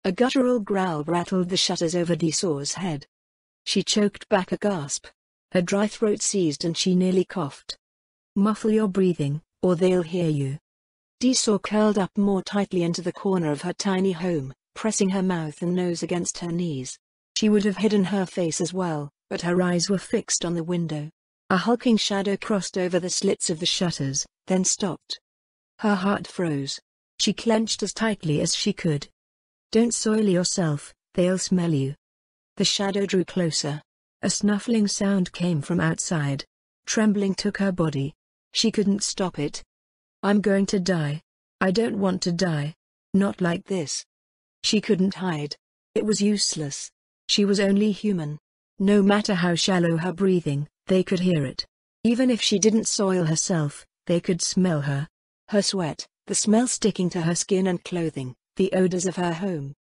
A guttural growl rattled the shutters over Disaw's head. She choked back a gasp. Her dry throat seized and she nearly coughed. "Muffle your breathing, or they'll hear you." Disaw curled up more tightly into the corner of her tiny home, pressing her mouth and nose against her knees. She would have hidden her face as well, but her eyes were fixed on the window. A hulking shadow crossed over the slits of the shutters, then stopped. Her heart froze. She clenched as tightly as she could. "Don't soil yourself, they'll smell you." The shadow drew closer. A snuffling sound came from outside. Trembling took her body. She couldn't stop it. "I'm going to die. I don't want to die. Not like this." She couldn't hide. It was useless. She was only human. No matter how shallow her breathing, they could hear it. Even if she didn't soil herself, they could smell her. Her sweat, the smell sticking to her skin and clothing, the odors of her home.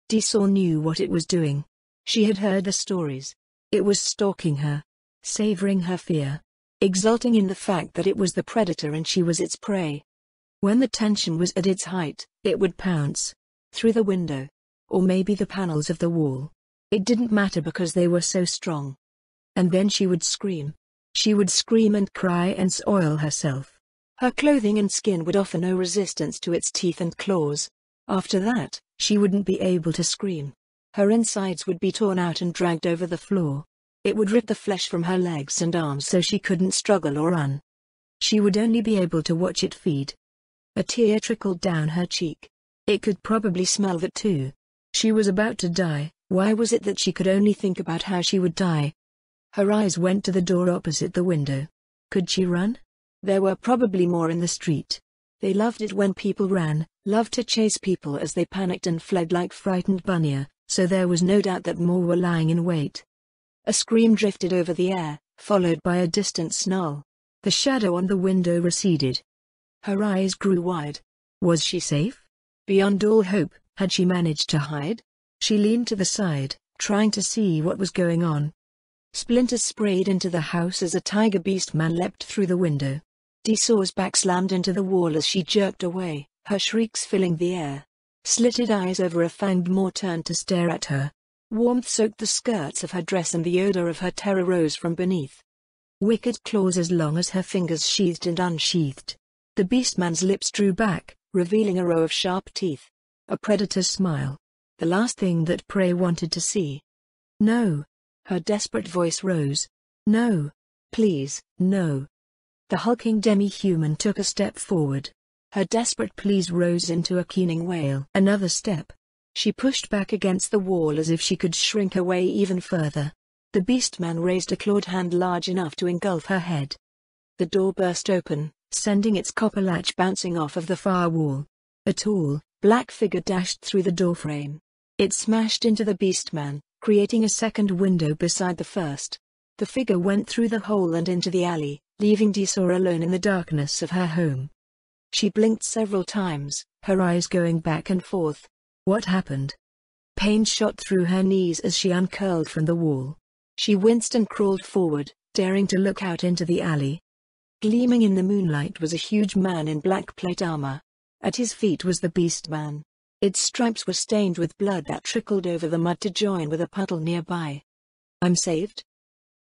Disaw knew what it was doing. She had heard the stories. It was stalking her, savoring her fear, exulting in the fact that it was the predator and she was its prey. When the tension was at its height, it would pounce. Through the window. Or maybe the panels of the wall. It didn't matter because they were so strong. And then she would scream. She would scream and cry and soil herself. Her clothing and skin would offer no resistance to its teeth and claws. After that, she wouldn't be able to scream. Her insides would be torn out and dragged over the floor. It would rip the flesh from her legs and arms so she couldn't struggle or run. She would only be able to watch it feed. A tear trickled down her cheek. It could probably smell that too. She was about to die. Why was it that she could only think about how she would die? Her eyes went to the door opposite the window. Could she run? There were probably more in the street. They loved it when people ran, loved to chase people as they panicked and fled like frightened bunnies, so there was no doubt that more were lying in wait. A scream drifted over the air, followed by a distant snarl. The shadow on the window receded. Her eyes grew wide. Was she safe? Beyond all hope, had she managed to hide? She leaned to the side, trying to see what was going on. Splinters sprayed into the house as a tiger beast man leapt through the window. Disaw's back slammed into the wall as she jerked away, her shrieks filling the air. Slitted eyes over a fanged maw turned to stare at her. Warmth soaked the skirts of her dress and the odor of her terror rose from beneath. Wicked claws as long as her fingers sheathed and unsheathed. The beastman's lips drew back, revealing a row of sharp teeth. A predator's smile. The last thing that prey wanted to see. "No." Her desperate voice rose. "No. Please, no." The hulking demi-human took a step forward. Her desperate pleas rose into a keening wail. Another step. She pushed back against the wall as if she could shrink away even further. The beastman raised a clawed hand large enough to engulf her head. The door burst open, sending its copper latch bouncing off of the far wall. A tall, black figure dashed through the doorframe. It smashed into the beastman, creating a second window beside the first. The figure went through the hole and into the alley, leaving Disaw alone in the darkness of her home. She blinked several times, her eyes going back and forth. What happened? Pain shot through her knees as she uncurled from the wall. She winced and crawled forward, daring to look out into the alley. Gleaming in the moonlight was a huge man in black plate armor. At his feet was the beastman. Its stripes were stained with blood that trickled over the mud to join with a puddle nearby. "I'm saved?"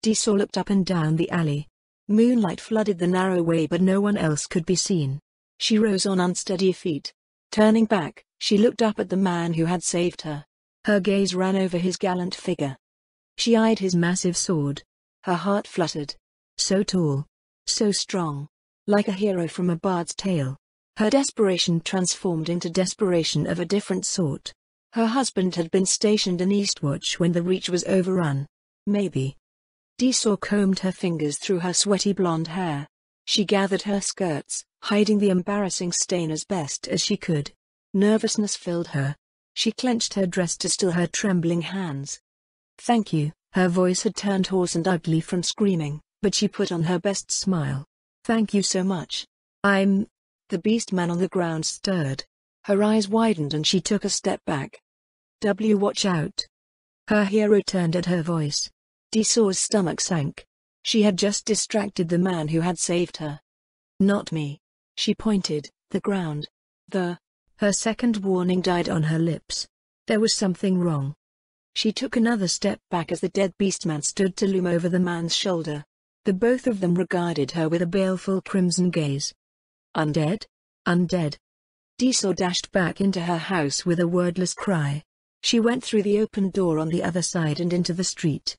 Disaw looked up and down the alley. Moonlight flooded the narrow way but no one else could be seen. She rose on unsteady feet. Turning back, she looked up at the man who had saved her. Her gaze ran over his gallant figure. She eyed his massive sword. Her heart fluttered. So tall. So strong. Like a hero from a bard's tale. Her desperation transformed into desperation of a different sort. Her husband had been stationed in Eastwatch when the Reach was overrun. Maybe. Disaw combed her fingers through her sweaty blonde hair. She gathered her skirts, hiding the embarrassing stain as best as she could. Nervousness filled her. She clenched her dress to still her trembling hands. "Thank you." Her voice had turned hoarse and ugly from screaming, but she put on her best smile. "Thank you so much. I'm..." The beastman on the ground stirred. Her eyes widened and she took a step back. Watch out." Her hero turned at her voice. Disaw's stomach sank. She had just distracted the man who had saved her. "Not me." She pointed, the ground. Her second warning died on her lips. There was something wrong. She took another step back as the dead beastman stood to loom over the man's shoulder. The both of them regarded her with a baleful crimson gaze. Undead? Undead. Diesel dashed back into her house with a wordless cry. She went through the open door on the other side and into the street.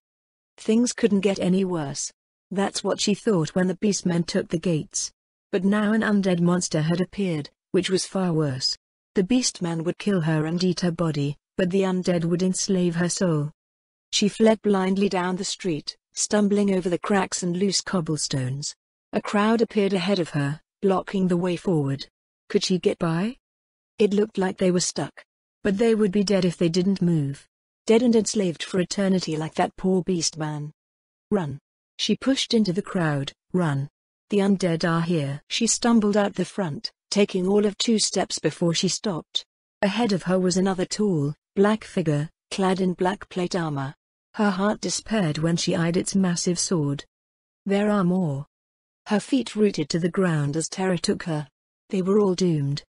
Things couldn't get any worse. That's what she thought when the beastmen took the gates. But now an undead monster had appeared, which was far worse. The beastman would kill her and eat her body, but the undead would enslave her soul. She fled blindly down the street, stumbling over the cracks and loose cobblestones. A crowd appeared ahead of her, blocking the way forward. Could she get by? It looked like they were stuck. But they would be dead if they didn't move. Dead and enslaved for eternity like that poor beastman. Run. She pushed into the crowd. Run. The undead are here. She stumbled out the front, taking all of 2 steps before she stopped. Ahead of her was another tall, black figure, clad in black plate armor. Her heart despaired when she eyed its massive sword. There are more. Her feet rooted to the ground as terror took her. They were all doomed.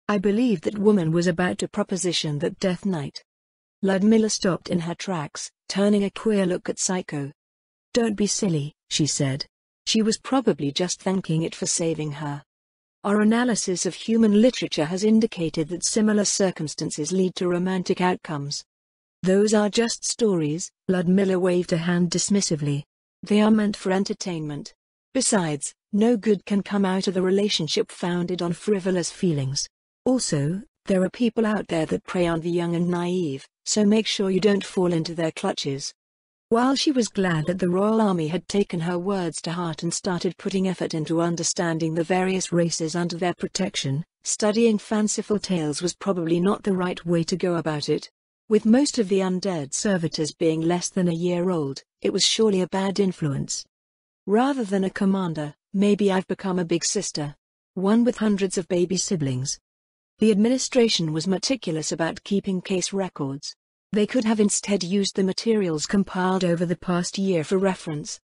I believed that woman was about to proposition that Death Knight. Ludmilla stopped in her tracks, turning a queer look at Psycho. Don't be silly, she said. She was probably just thanking it for saving her. Our analysis of human literature has indicated that similar circumstances lead to romantic outcomes. Those are just stories, Ludmilla waved a hand dismissively. They are meant for entertainment. Besides, no good can come out of a relationship founded on frivolous feelings. Also, there are people out there that prey on the young and naive, so make sure you don't fall into their clutches. While she was glad that the Royal Army had taken her words to heart and started putting effort into understanding the various races under their protection, studying fanciful tales was probably not the right way to go about it. With most of the undead servitors being less than a year old, it was surely a bad influence. Rather than a commander, maybe I've become a big sister. One with hundreds of baby siblings. The administration was meticulous about keeping case records. They could have instead used the materials compiled over the past year for reference.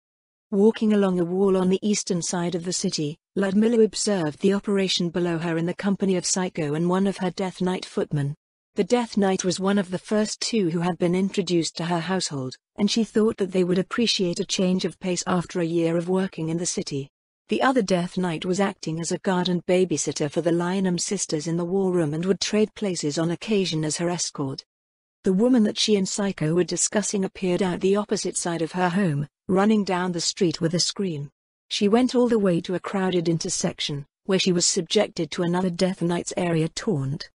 Walking along a wall on the eastern side of the city, Ludmilla observed the operation below her in the company of Psycho and one of her Death Knight footmen. The Death Knight was one of the first 2 who had been introduced to her household, and she thought that they would appreciate a change of pace after a year of working in the city. The other Death Knight was acting as a guard and babysitter for the Lionham sisters in the war room and would trade places on occasion as her escort. The woman that she and Psycho were discussing appeared out the opposite side of her home, running down the street with a scream. She went all the way to a crowded intersection, where she was subjected to another Death Knight's area taunt.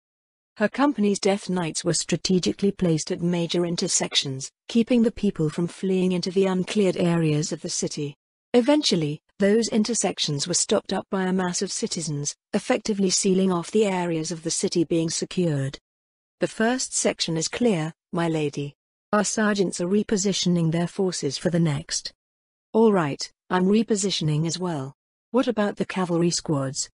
Her company's Death Knights were strategically placed at major intersections, keeping the people from fleeing into the uncleared areas of the city. Eventually, those intersections were stopped up by a mass of citizens, effectively sealing off the areas of the city being secured. The first section is clear, my lady. Our sergeants are repositioning their forces for the next. All right, I'm repositioning as well. What about the cavalry squads?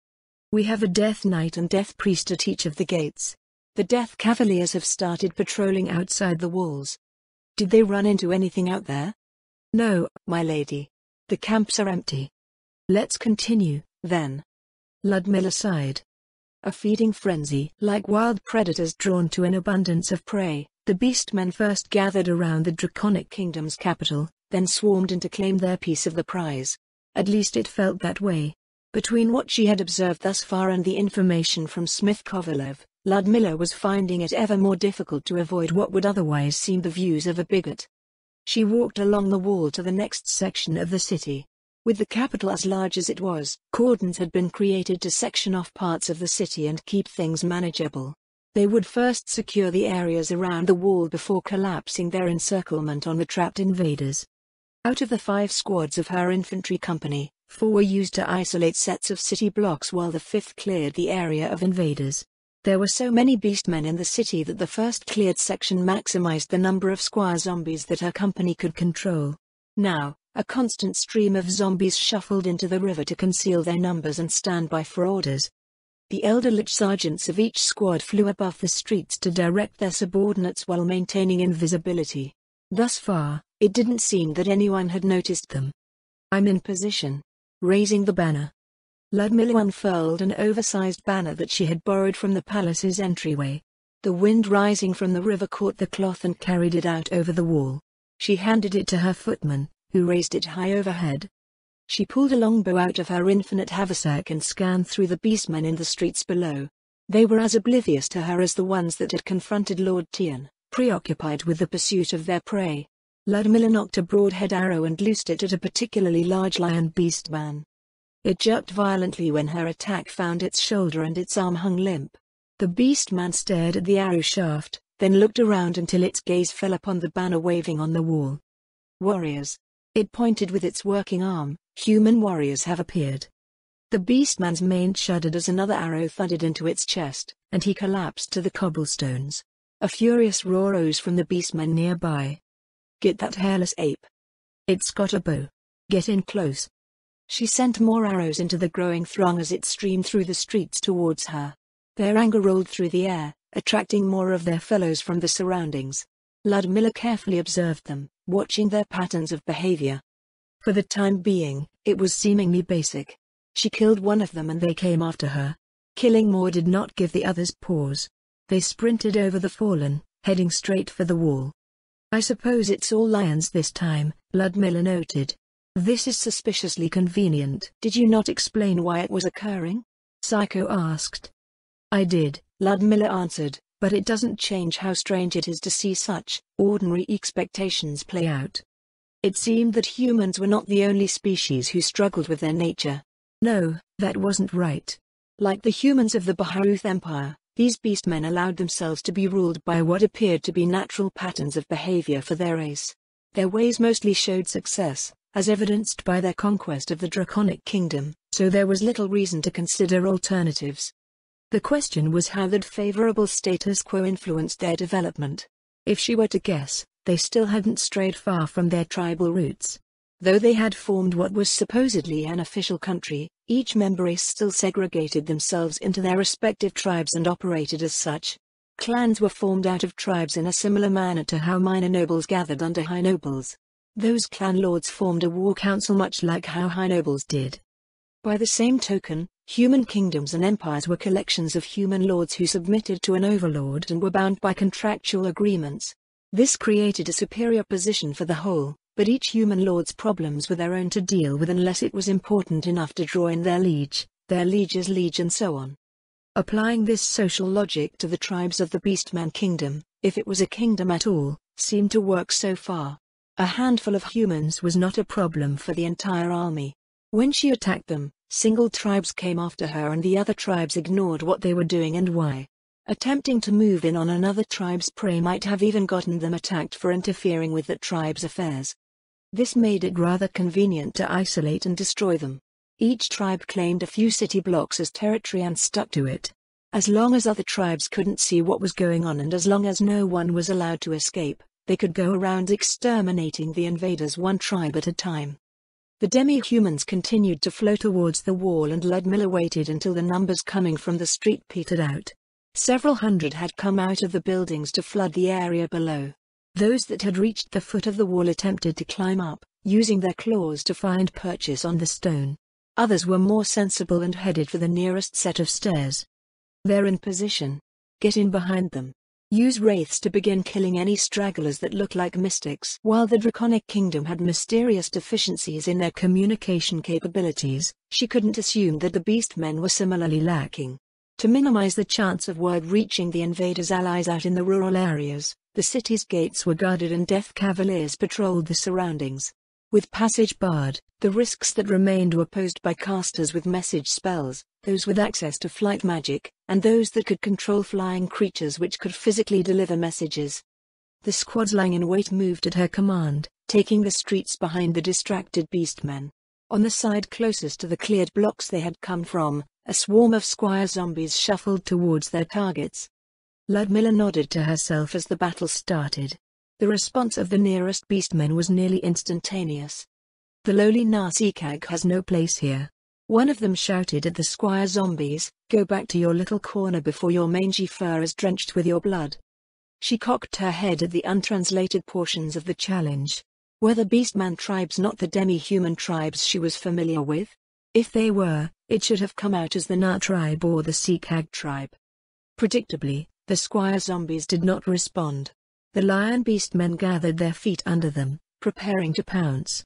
We have a Death Knight and Death Priest at each of the gates. The Death Cavaliers have started patrolling outside the walls. Did they run into anything out there? No, my lady. The camps are empty. Let's continue, then. Ludmilla sighed. A feeding frenzy. Like wild predators drawn to an abundance of prey, the beastmen first gathered around the Draconic Kingdom's capital, then swarmed in to claim their piece of the prize. At least it felt that way. Between what she had observed thus far and the information from Smith Kovalov, Ludmilla was finding it ever more difficult to avoid what would otherwise seem the views of a bigot. She walked along the wall to the next section of the city. With the capital as large as it was, cordons had been created to section off parts of the city and keep things manageable. They would first secure the areas around the wall before collapsing their encirclement on the trapped invaders. Out of the 5 squads of her infantry company, 4 were used to isolate sets of city blocks while the 5th cleared the area of invaders. There were so many beastmen in the city that the first cleared section maximized the number of squire zombies that her company could control. Now, a constant stream of zombies shuffled into the river to conceal their numbers and stand by for orders. The elder sergeants of each squad flew above the streets to direct their subordinates while maintaining invisibility. Thus far, it didn't seem that anyone had noticed them. I'm in position. Raising the banner. Ludmilla unfurled an oversized banner that she had borrowed from the palace's entryway. The wind rising from the river caught the cloth and carried it out over the wall. She handed it to her footman, who raised it high overhead. She pulled a longbow out of her infinite haversack and scanned through the beastmen in the streets below. They were as oblivious to her as the ones that had confronted Lord Tian, preoccupied with the pursuit of their prey. Ludmilla nocked a broadhead arrow and loosed it at a particularly large lion beastman. It jerked violently when her attack found its shoulder and its arm hung limp. The beastman stared at the arrow shaft, then looked around until its gaze fell upon the banner waving on the wall. Warriors. It pointed with its working arm. Human warriors have appeared. The beastman's mane shuddered as another arrow thudded into its chest, and he collapsed to the cobblestones. A furious roar rose from the beastmen nearby. Get that hairless ape. It's got a bow. Get in close. She sent more arrows into the growing throng as it streamed through the streets towards her. Their anger rolled through the air, attracting more of their fellows from the surroundings. Ludmilla carefully observed them, watching their patterns of behavior. For the time being, it was seemingly basic. She killed one of them and they came after her. Killing more did not give the others pause. They sprinted over the fallen, heading straight for the wall. I suppose it's all lions this time, Ludmilla noted. This is suspiciously convenient. Did you not explain why it was occurring? Psycho asked. I did, Ludmilla answered, but it doesn't change how strange it is to see such ordinary expectations play out. It seemed that humans were not the only species who struggled with their nature. No, that wasn't right. Like the humans of the Baharuth Empire, these beastmen allowed themselves to be ruled by what appeared to be natural patterns of behavior for their race. Their ways mostly showed success, as evidenced by their conquest of the Draconic Kingdom, so there was little reason to consider alternatives. The question was how that favorable status quo influenced their development. If she were to guess, they still hadn't strayed far from their tribal roots. Though they had formed what was supposedly an official country, each member race still segregated themselves into their respective tribes and operated as such. Clans were formed out of tribes in a similar manner to how minor nobles gathered under high nobles. Those clan lords formed a war council much like how high nobles did. By the same token, human kingdoms and empires were collections of human lords who submitted to an overlord and were bound by contractual agreements. This created a superior position for the whole, but each human lord's problems were their own to deal with unless it was important enough to draw in their liege's liege and so on. Applying this social logic to the tribes of the Beastman Kingdom, if it was a kingdom at all, seemed to work so far. A handful of humans was not a problem for the entire army. When she attacked them, single tribes came after her and the other tribes ignored what they were doing and why. Attempting to move in on another tribe's prey might have even gotten them attacked for interfering with that tribe's affairs. This made it rather convenient to isolate and destroy them. Each tribe claimed a few city blocks as territory and stuck to it. As long as other tribes couldn't see what was going on and as long as no one was allowed to escape, they could go around exterminating the invaders one tribe at a time. The demi-humans continued to flow towards the wall and Ludmilla waited until the numbers coming from the street petered out. Several hundred had come out of the buildings to flood the area below. Those that had reached the foot of the wall attempted to climb up, using their claws to find purchase on the stone. Others were more sensible and headed for the nearest set of stairs. They're in position. Get in behind them. Use wraiths to begin killing any stragglers that look like mystics. While the Draconic Kingdom had mysterious deficiencies in their communication capabilities, she couldn't assume that the Beastmen were similarly lacking. To minimize the chance of word reaching the invaders' allies out in the rural areas, the city's gates were guarded and Death Cavaliers patrolled the surroundings. With passage barred, the risks that remained were posed by casters with message spells, those with access to flight magic, and those that could control flying creatures which could physically deliver messages. The squads lying in wait moved at her command, taking the streets behind the distracted beastmen. On the side closest to the cleared blocks they had come from, a swarm of squire zombies shuffled towards their targets. Ludmilla nodded to herself as the battle started. The response of the nearest beastmen was nearly instantaneous. The lowly Nasikag has no place here. One of them shouted at the squire zombies, go back to your little corner before your mangy fur is drenched with your blood. She cocked her head at the untranslated portions of the challenge. Were the beastman tribes not the demi-human tribes she was familiar with? If they were, it should have come out as the Na tribe or the Sikag tribe. Predictably, The squire zombies did not respond. The lion beastmen gathered their feet under them, preparing to pounce.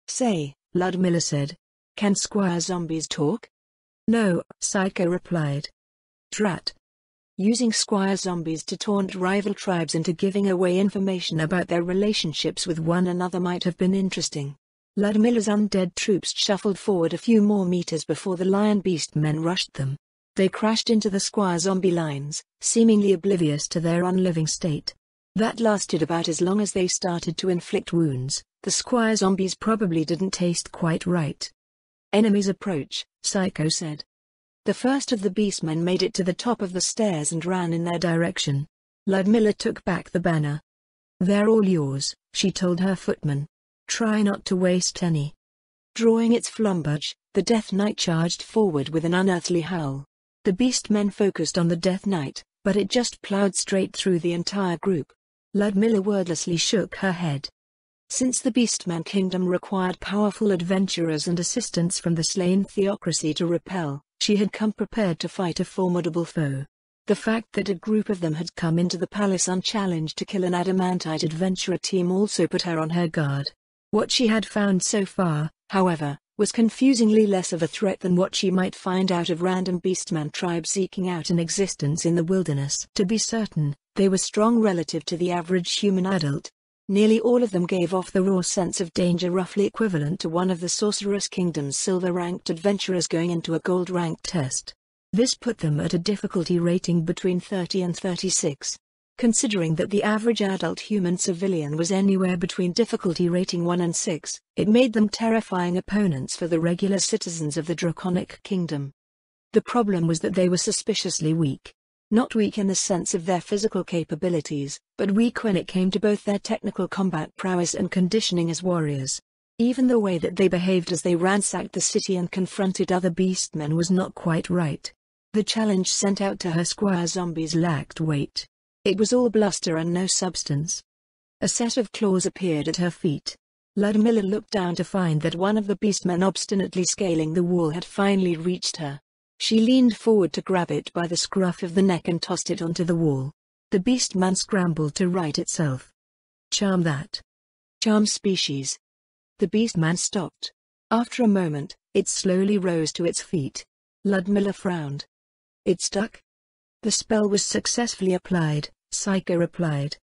"Say," Ludmilla said. "Can squire zombies talk?" "No," Psycho replied. "Drat." Using squire zombies to taunt rival tribes into giving away information about their relationships with one another might have been interesting. Ludmilla's undead troops shuffled forward a few more meters before the lion beastmen rushed them. They crashed into the squire zombie lines, seemingly oblivious to their unliving state. That lasted about as long as they started to inflict wounds. The squire zombies probably didn't taste quite right. "Enemies approach," Psycho said. The first of the beastmen made it to the top of the stairs and ran in their direction. Ludmilla took back the banner. "They're all yours," she told her footman. "Try not to waste any." Drawing its flumbudge, the Death Knight charged forward with an unearthly howl. The beastmen focused on the Death Knight, but it just plowed straight through the entire group. Ludmilla wordlessly shook her head. Since the Beastman Kingdom required powerful adventurers and assistance from the slain theocracy to repel, she had come prepared to fight a formidable foe. The fact that a group of them had come into the palace unchallenged to kill an adamantite adventurer team also put her on her guard. What she had found so far, however, was confusingly less of a threat than what she might find out of random beastman tribes eking out an existence in the wilderness. To be certain, they were strong relative to the average human adult. Nearly all of them gave off the raw sense of danger roughly equivalent to one of the Sorceress Kingdom's silver-ranked adventurers going into a gold-ranked test. This put them at a difficulty rating between 30 and 36. Considering that the average adult human civilian was anywhere between difficulty rating 1 and 6, it made them terrifying opponents for the regular citizens of the Draconic Kingdom. The problem was that they were suspiciously weak. Not weak in the sense of their physical capabilities, but weak when it came to both their technical combat prowess and conditioning as warriors. Even the way that they behaved as they ransacked the city and confronted other beastmen was not quite right. The challenge sent out to her squire zombies lacked weight. It was all bluster and no substance. A set of claws appeared at her feet. Ludmilla looked down to find that one of the beastmen obstinately scaling the wall had finally reached her. She leaned forward to grab it by the scruff of the neck and tossed it onto the wall. The beastman scrambled to right itself. "Charm that." "Charm species." The beastman stopped. After a moment, it slowly rose to its feet. Ludmilla frowned. "It stuck?" "The spell was successfully applied," Psycho replied.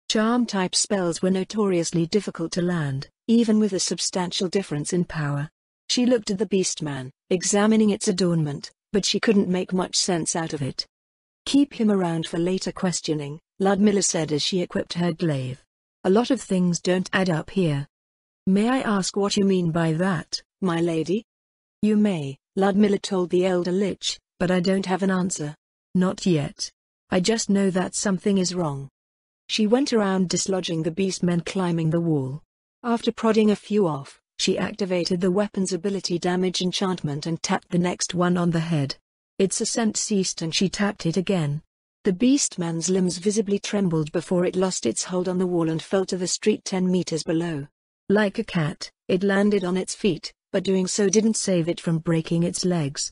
Charm-type spells were notoriously difficult to land, even with a substantial difference in power. She looked at the beastman, examining its adornment, but she couldn't make much sense out of it. "Keep him around for later questioning," Ludmilla said as she equipped her glaive. "A lot of things don't add up here." "May I ask what you mean by that, my lady?" "You may," Ludmilla told the elder lich, "but I don't have an answer. Not yet. I just know that something is wrong." She went around dislodging the beastmen climbing the wall. After prodding a few off, she activated the weapon's ability damage enchantment and tapped the next one on the head. Its ascent ceased and she tapped it again. The beastman's limbs visibly trembled before it lost its hold on the wall and fell to the street 10 meters below. Like a cat, it landed on its feet, but doing so didn't save it from breaking its legs.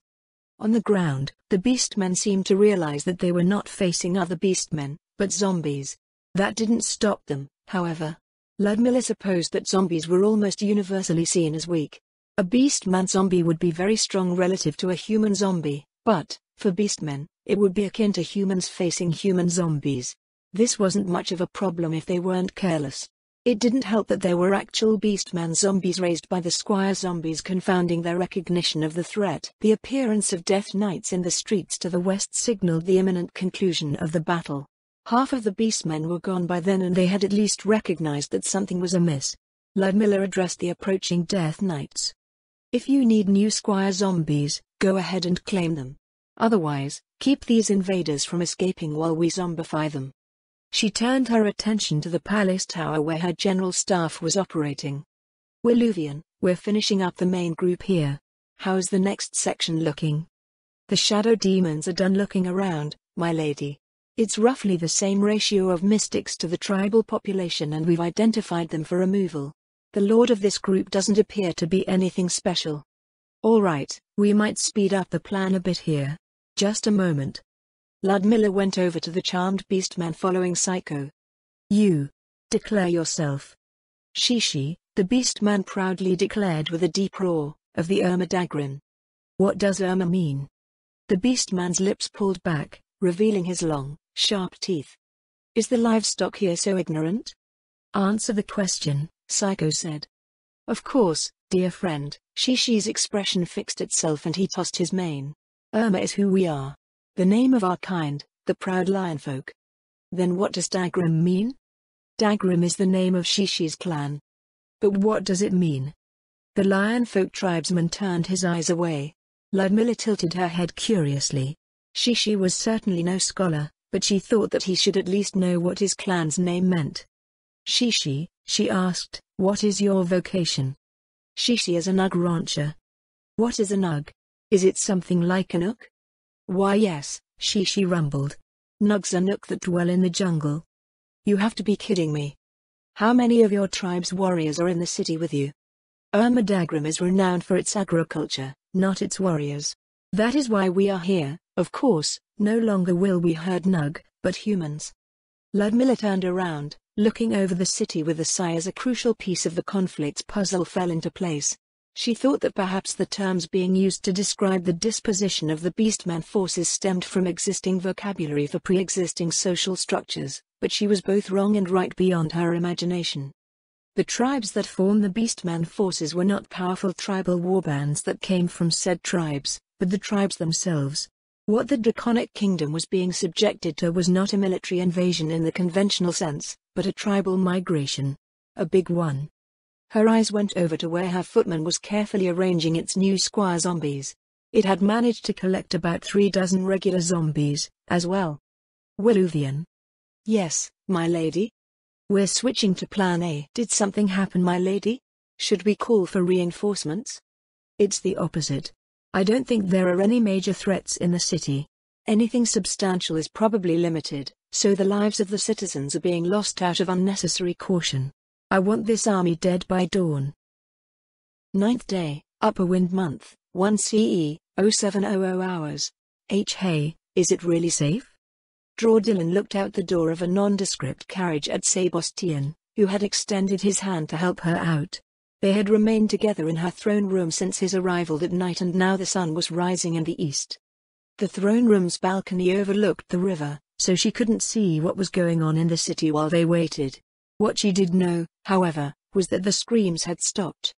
On the ground, the beastmen seemed to realize that they were not facing other beastmen, but zombies. That didn't stop them, however. Ludmilla supposed that zombies were almost universally seen as weak. A beastman zombie would be very strong relative to a human zombie, but, for beastmen, it would be akin to humans facing human zombies. This wasn't much of a problem if they weren't careless. It didn't help that there were actual beastman zombies raised by the squire zombies confounding their recognition of the threat. The appearance of Death Knights in the streets to the west signaled the imminent conclusion of the battle. Half of the beastmen were gone by then and they had at least recognized that something was amiss. Ludmilla addressed the approaching Death Knights. "If you need new squire zombies, go ahead and claim them. Otherwise, keep these invaders from escaping while we zombify them." She turned her attention to the palace tower where her general staff was operating. "We're Luvian, we're finishing up the main group here. How's the next section looking?" "The shadow demons are done looking around, my lady. It's roughly the same ratio of mystics to the tribal population and we've identified them for removal. The lord of this group doesn't appear to be anything special." "All right, we might speed up the plan a bit here. Just a moment." Ludmilla went over to the charmed beastman following Psycho. You declare yourself. Shishi, the beastman proudly declared with a deep roar, of the Irma Dagrin. What does Irma mean? The beastman's lips pulled back, revealing his long, sharp teeth. Is the livestock here so ignorant? Answer the question, Psycho said. Of course, dear friend. Shishi's expression fixed itself and he tossed his mane. Irma is who we are. The name of our kind, the proud lionfolk. Then what does Dagrim mean? Dagrim is the name of Shishi's clan. But what does it mean? The lionfolk tribesman turned his eyes away. Ludmilla tilted her head curiously. Shishi was certainly no scholar, but she thought that he should at least know what his clan's name meant. Shishi, she asked, what is your vocation? Shishi is a nug rancher. What is a nug? Is it something like a nook? Why yes, Shishi rumbled. Nugs are nook that dwell in the jungle. You have to be kidding me. How many of your tribe's warriors are in the city with you? Irma Dagrim is renowned for its agriculture, not its warriors. That is why we are here. Of course, no longer will we herd nug, but humans. Ludmilla turned around, looking over the city with a sigh as a crucial piece of the conflict's puzzle fell into place. She thought that perhaps the terms being used to describe the disposition of the Beastman forces stemmed from existing vocabulary for pre-existing social structures, but she was both wrong and right beyond her imagination. The tribes that form the Beastman forces were not powerful tribal warbands that came from said tribes, but the tribes themselves. What the Draconic Kingdom was being subjected to was not a military invasion in the conventional sense, but a tribal migration. A big one. Her eyes went over to where her footman was carefully arranging its new squire zombies. It had managed to collect about 36 regular zombies, as well. Willuvian. Yes, my lady? We're switching to plan A. Did something happen, my lady? Should we call for reinforcements? It's the opposite. I don't think there are any major threats in the city. Anything substantial is probably limited, so the lives of the citizens are being lost out of unnecessary caution. I want this army dead by dawn. 9th day, Upper Wind Month, 1 CE, 0700 hours. Hey, is it really safe? Dylan looked out the door of a nondescript carriage at Sebastian, who had extended his hand to help her out. They had remained together in her throne room since his arrival that night, and now the sun was rising in the east. The throne room's balcony overlooked the river, so she couldn't see what was going on in the city while they waited. What she did know, however, was that the screams had stopped.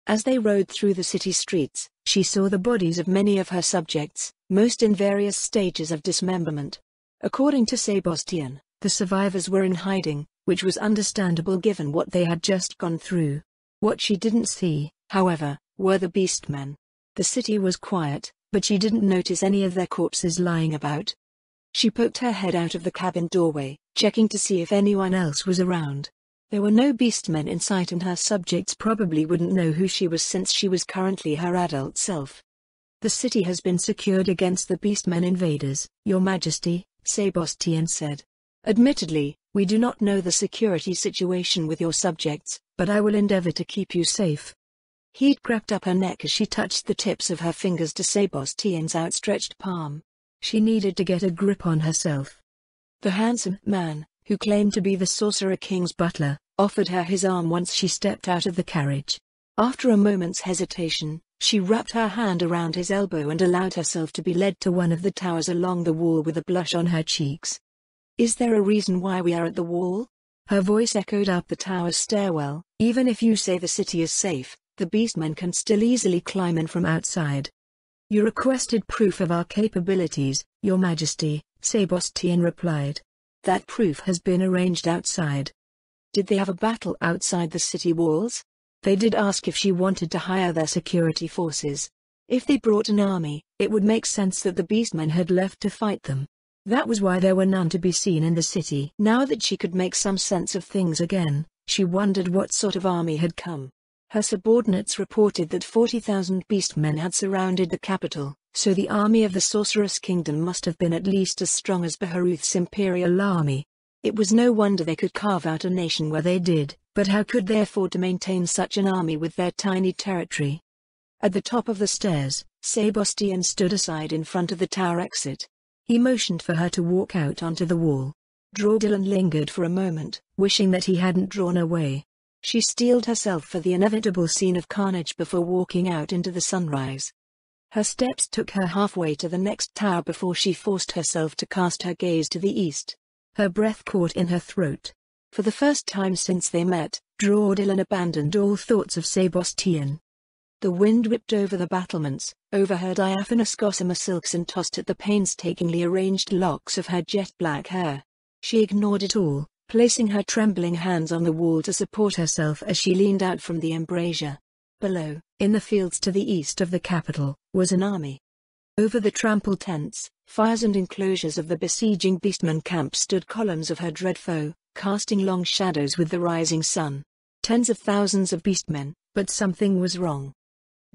As they rode through the city streets, she saw the bodies of many of her subjects, most in various stages of dismemberment. According to Sebastian, the survivors were in hiding, which was understandable given what they had just gone through. What she didn't see, however, were the beastmen. The city was quiet, but she didn't notice any of their corpses lying about. She poked her head out of the cabin doorway, checking to see if anyone else was around. There were no beastmen in sight, and her subjects probably wouldn't know who she was since she was currently her adult self. The city has been secured against the beastmen invaders, Your Majesty, Sebastian said. Admittedly, we do not know the security situation with your subjects, but I will endeavor to keep you safe. Heat crept up her neck as she touched the tips of her fingers to Sebastian's outstretched palm. She needed to get a grip on herself. The handsome man, who claimed to be the Sorcerer King's butler, offered her his arm once she stepped out of the carriage. After a moment's hesitation, she wrapped her hand around his elbow and allowed herself to be led to one of the towers along the wall with a blush on her cheeks. Is there a reason why we are at the wall? Her voice echoed up the tower's stairwell. Even if you say the city is safe, the beastmen can still easily climb in from outside. You requested proof of our capabilities, Your Majesty, Sebastian replied. That proof has been arranged outside. Did they have a battle outside the city walls? They did ask if she wanted to hire their security forces. If they brought an army, it would make sense that the beastmen had left to fight them. That was why there were none to be seen in the city. Now that she could make some sense of things again, she wondered what sort of army had come. Her subordinates reported that 40,000 beastmen had surrounded the capital, so the army of the Sorceress Kingdom must have been at least as strong as Baharuth's imperial army. It was no wonder they could carve out a nation where they did, but how could they afford to maintain such an army with their tiny territory? At the top of the stairs, Sebastian stood aside in front of the tower exit. He motioned for her to walk out onto the wall. Draudillan lingered for a moment, wishing that he hadn't drawn away. She steeled herself for the inevitable scene of carnage before walking out into the sunrise. Her steps took her halfway to the next tower before she forced herself to cast her gaze to the east. Her breath caught in her throat. For the first time since they met, Draudillan abandoned all thoughts of Sebastian. The wind whipped over the battlements, over her diaphanous gossamer silks and tossed at the painstakingly arranged locks of her jet-black hair. She ignored it all, placing her trembling hands on the wall to support herself as she leaned out from the embrasure. Below, in the fields to the east of the capital, was an army. Over the trampled tents, fires and enclosures of the besieging beastmen camp stood columns of her dread foe, casting long shadows with the rising sun. Tens of thousands of beastmen, but something was wrong.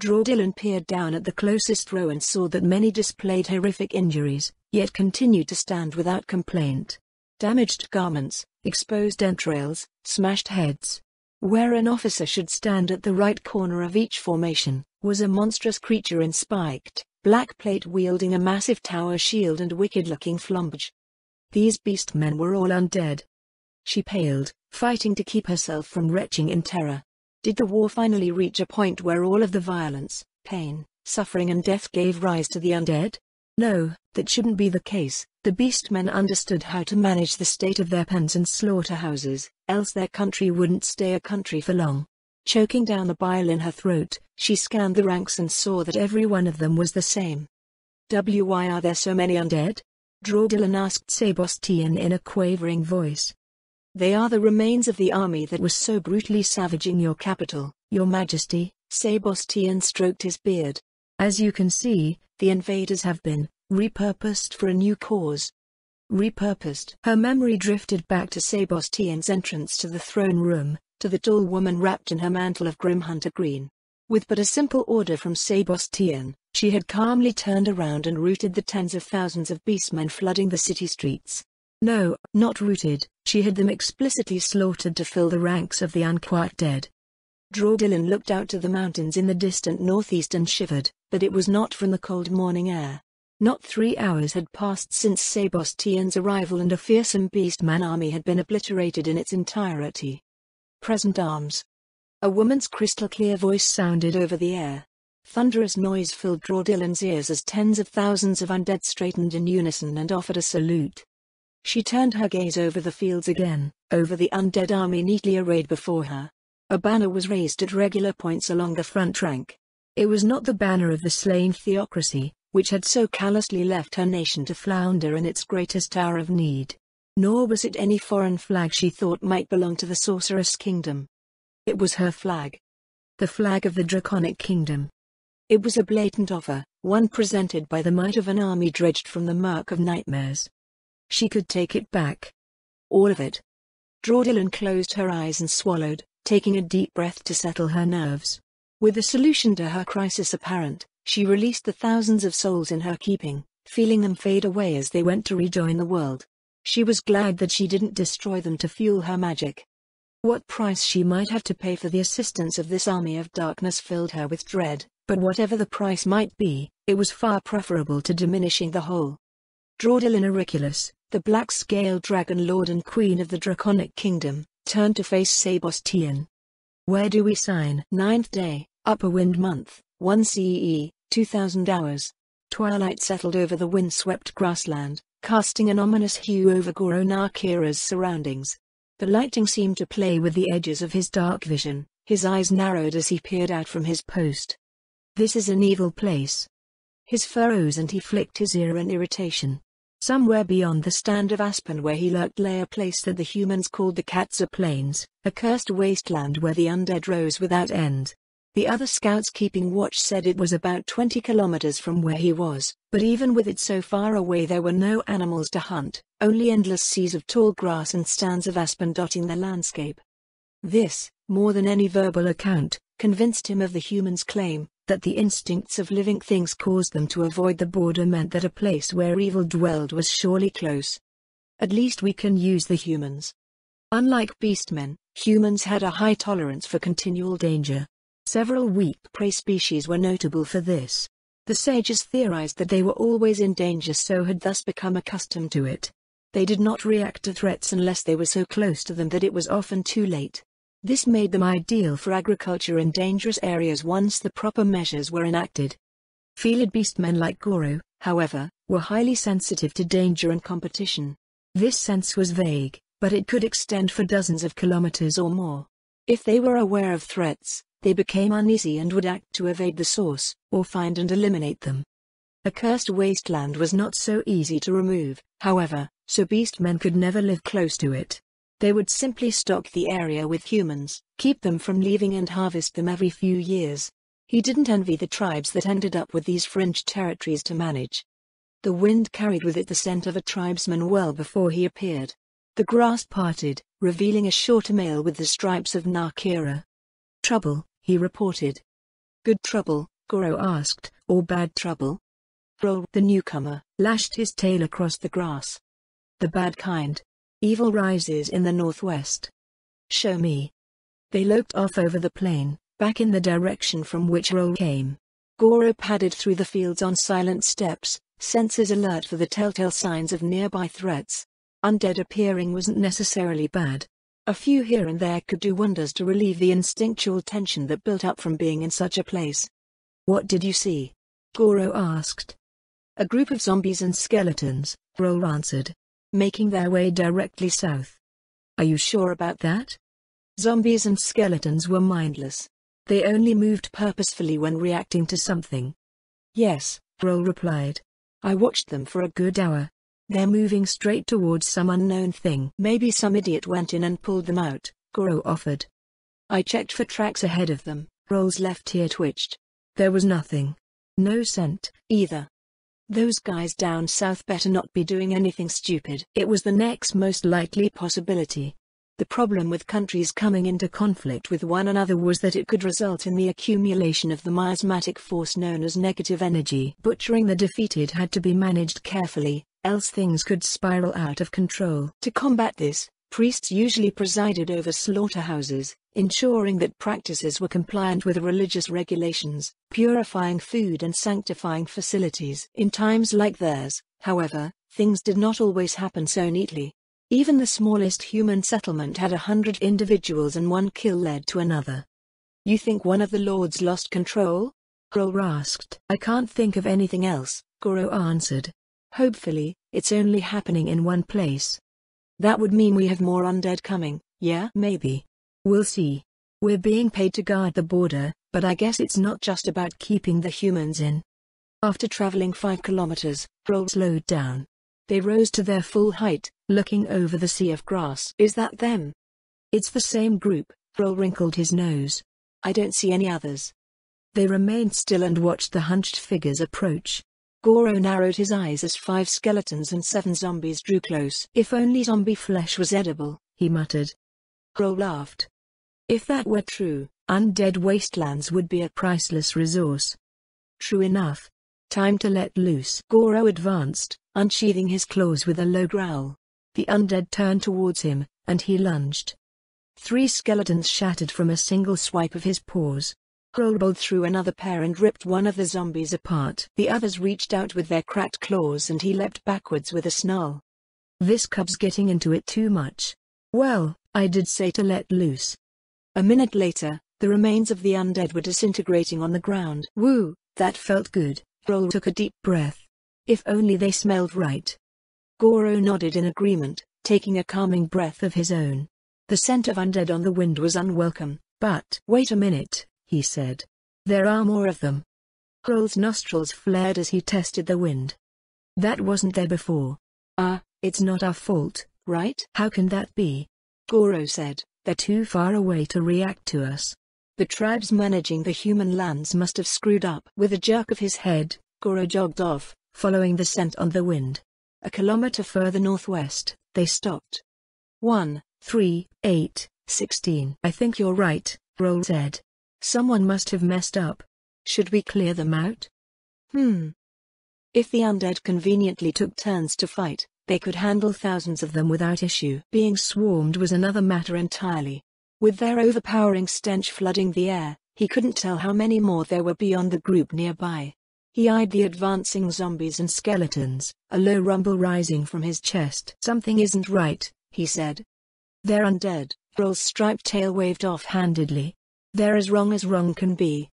Draudillan peered down at the closest row and saw that many displayed horrific injuries, yet continued to stand without complaint. Damaged garments, exposed entrails, smashed heads. Where an officer should stand at the right corner of each formation, was a monstrous creature in spiked, black plate wielding a massive tower shield and wicked-looking flamboyant. These beastmen were all undead. She paled, fighting to keep herself from retching in terror. Did the war finally reach a point where all of the violence, pain, suffering and death gave rise to the undead? No, that shouldn't be the case. The beastmen understood how to manage the state of their pens and slaughterhouses, else their country wouldn't stay a country for long. Choking down the bile in her throat, she scanned the ranks and saw that every one of them was the same. Why are there so many undead? Draudillan asked Sebastian in a quavering voice. They are the remains of the army that was so brutally savaging your capital, your majesty. Sebastian stroked his beard. As you can see, the invaders have been repurposed for a new cause. Repurposed. Her memory drifted back to Sebastian's entrance to the throne room, to the tall woman wrapped in her mantle of grim hunter green. With but a simple order from Sebastian, she had calmly turned around and routed the tens of thousands of beastmen flooding the city streets. No, not routed, she had them explicitly slaughtered to fill the ranks of the unquite dead. Draudillan looked out to the mountains in the distant northeast and shivered, but it was not from the cold morning air. Not 3 hours had passed since Sebastian's arrival and a fearsome beastman army had been obliterated in its entirety. Present arms. A woman's crystal-clear voice sounded over the air. Thunderous noise filled Draudillan's ears as tens of thousands of undead straightened in unison and offered a salute. She turned her gaze over the fields again, over the undead army neatly arrayed before her. A banner was raised at regular points along the front rank. It was not the banner of the slain theocracy, which had so callously left her nation to flounder in its greatest hour of need. Nor was it any foreign flag she thought might belong to the sorceress kingdom. It was her flag. The flag of the draconic kingdom. It was a blatant offer, one presented by the might of an army dredged from the murk of nightmares. She could take it back. All of it. Draudillan closed her eyes and swallowed, taking a deep breath to settle her nerves. With the solution to her crisis apparent, she released the thousands of souls in her keeping, feeling them fade away as they went to rejoin the world. She was glad that she didn't destroy them to fuel her magic. What price she might have to pay for the assistance of this army of darkness filled her with dread, but whatever the price might be, it was far preferable to diminishing the whole. Draudillan Auriculus, the black-scaled dragon lord and queen of the draconic kingdom, turned to face Sebastian. Where do we sign? 9th day, upper wind month, 1 CE, 2000 hours. Twilight settled over the wind-swept grassland, casting an ominous hue over Goronakira's surroundings. The lighting seemed to play with the edges of his dark vision, his eyes narrowed as he peered out from his post. This is an evil place. His fur rose and he flicked his ear in irritation. Somewhere beyond the stand of aspen where he lurked lay a place that the humans called the Katza Plains, a cursed wasteland where the undead rose without end. The other scouts keeping watch said it was about 20 kilometers from where he was, but even with it so far away there were no animals to hunt, only endless seas of tall grass and stands of aspen dotting the landscape. This, more than any verbal account, convinced him of the humans' claim, that the instincts of living things caused them to avoid the border meant that a place where evil dwelled was surely close. At least we can use the humans. Unlike beastmen, humans had a high tolerance for continual danger. Several weak prey species were notable for this. The sages theorized that they were always in danger, so had thus become accustomed to it. They did not react to threats unless they were so close to them that it was often too late. This made them ideal for agriculture in dangerous areas once the proper measures were enacted. Field beastmen like Goro, however, were highly sensitive to danger and competition. This sense was vague, but it could extend for dozens of kilometers or more. If they were aware of threats, they became uneasy and would act to evade the source, or find and eliminate them. A cursed wasteland was not so easy to remove, however, so beastmen could never live close to it. They would simply stock the area with humans, keep them from leaving and harvest them every few years. He didn't envy the tribes that ended up with these fringe territories to manage. The wind carried with it the scent of a tribesman well before he appeared. The grass parted, revealing a shorter male with the stripes of Nakira. "Trouble," he reported. "Good trouble?" Goro asked, "or bad trouble?" Roll. The newcomer lashed his tail across the grass. "The bad kind. Evil rises in the northwest." "Show me." They loped off over the plain, back in the direction from which Roll came. Goro padded through the fields on silent steps, senses alert for the telltale signs of nearby threats. Undead appearing wasn't necessarily bad. A few here and there could do wonders to relieve the instinctual tension that built up from being in such a place. "What did you see?" Goro asked. "A group of zombies and skeletons," Roll answered, "making their way directly south." "Are you sure about that?" Zombies and skeletons were mindless. They only moved purposefully when reacting to something. "Yes," Roll replied. "I watched them for a good hour. They're moving straight towards some unknown thing." "Maybe some idiot went in and pulled them out," Goro offered. "I checked for tracks ahead of them." Roll's left ear twitched. There was nothing. No scent, either. Those guys down south better not be doing anything stupid. It was the next most likely possibility. The problem with countries coming into conflict with one another was that it could result in the accumulation of the miasmatic force known as negative energy. Butchering the defeated had to be managed carefully, else things could spiral out of control. To combat this, priests usually presided over slaughterhouses, ensuring that practices were compliant with religious regulations, purifying food and sanctifying facilities. In times like theirs, however, things did not always happen so neatly. Even the smallest human settlement had 100 individuals, and one kill led to another. "You think one of the lords lost control?" Goro asked. "I can't think of anything else," Goro answered. "Hopefully, it's only happening in one place." "That would mean we have more undead coming, yeah?" "Maybe. We'll see. We're being paid to guard the border, but I guess it's not just about keeping the humans in." After traveling 5 kilometers, Roll slowed down. They rose to their full height, looking over the sea of grass. "Is that them?" "It's the same group." Roll wrinkled his nose. "I don't see any others." They remained still and watched the hunched figures approach. Goro narrowed his eyes as 5 skeletons and 7 zombies drew close. "If only zombie flesh was edible," he muttered. Roll laughed. "If that were true, undead wastelands would be a priceless resource." "True enough. Time to let loose." Goro advanced, unsheathing his claws with a low growl. The undead turned towards him, and he lunged. 3 skeletons shattered from a single swipe of his paws. Roll rolled through another pair and ripped one of the zombies apart. The others reached out with their cracked claws and he leapt backwards with a snarl. "This cub's getting into it too much." "Well, I did say to let loose." A minute later, the remains of the undead were disintegrating on the ground. "Woo, that felt good." Roll took a deep breath. If only they smelled right. Goro nodded in agreement, taking a calming breath of his own. The scent of undead on the wind was unwelcome, but "Wait a minute," he said. "There are more of them." Roll's nostrils flared as he tested the wind. "That wasn't there before." It's not our fault, right?" "How can that be?" Goro said. "They're too far away to react to us. The tribes managing the human lands must have screwed up." With a jerk of his head, Goro jogged off, following the scent on the wind. A kilometer further northwest, they stopped. 1, 3, 8, 16. "I think you're right," Roll said. "Someone must have messed up. Should we clear them out?" If the undead conveniently took turns to fight, they could handle thousands of them without issue. Being swarmed was another matter entirely. With their overpowering stench flooding the air, he couldn't tell how many more there were beyond the group nearby. He eyed the advancing zombies and skeletons, a low rumble rising from his chest. "Something isn't right," he said. "They're undead." Roll's striped tail waved off-handedly. "They're as wrong can be."